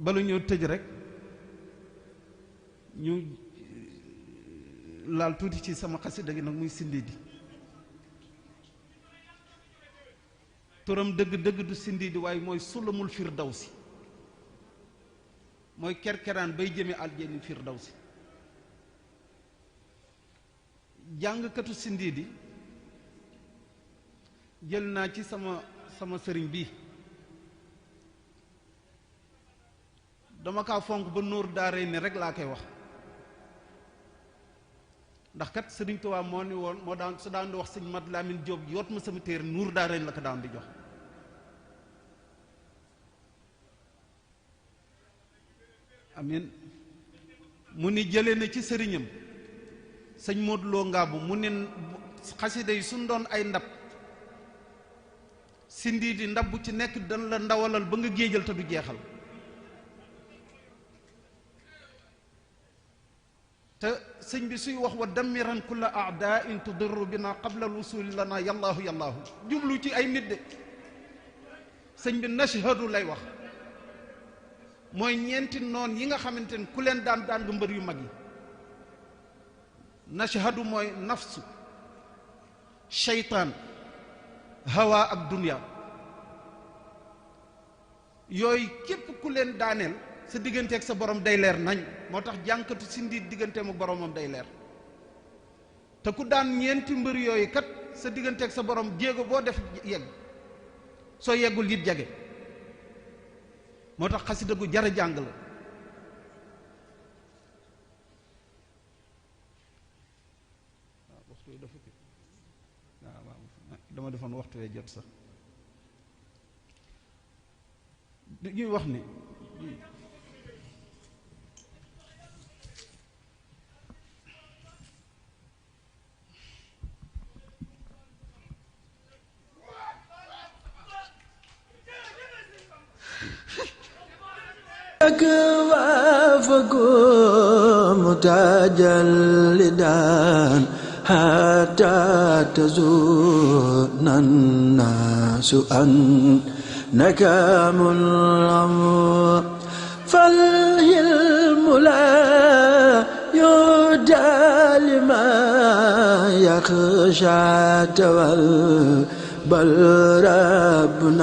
balu ñoo tëj rek ñu laal tuuti ci sama xasida gi nag muy Sindiidi turam dëgg-dëgg du Sindiidi waaye mooy sulamul firdawsi mooy kerkeraan bay jëme aljani firdawsi jàngkatu Sindiidi jël naa ci sama sëriñ bi dama kaa fonk ba nóor daaray ni rek laa koy wax ndax kat sëriñ Tuubaa moo ni woon moo daan su daan di wax sëñ Mat Lamin Jóob yoot ma sama téere nuur daaray la ko daan di jox amin mu ni jëlee na ci sëriñam sëñ Modou Lo Ngaabu mu ne xasida yi suñ doon ay ndab Sindiidi ndab bu ci nekk dan la ndawalal ba nga géejal te du jeexal te sëñ bi suy wax wa dammiran kulla a'da'in tudirru bina qabla al-wusuli lana yallaahu yallaahu jublu ci ay nit de sëñ bi nashhadu lay wax mooy ñeenti noon yi nga xamante ne ku leen daan nga mbër yu mag yi nashhadu mooy nafsu shaytaan hawa ak dunya yooyu képp ku leen daaneel sa digganteeg sa borom day leer nañ moo tax jànkatu Sindiidi digganteem ak boromam day leer te ku daan ñeenti mbër yooyu kat sa digganteeg sa borom jéego boo def yegg soo yeggul it jage moo tax xasida gu jara jàng la waxtu dafa dama defoon waxtu wee jot sax ñuy wax ni وافقوا متجلدا حتى تزون الناس أنك منعم فالعلم لا يهدى لمن يخشى بل ربنا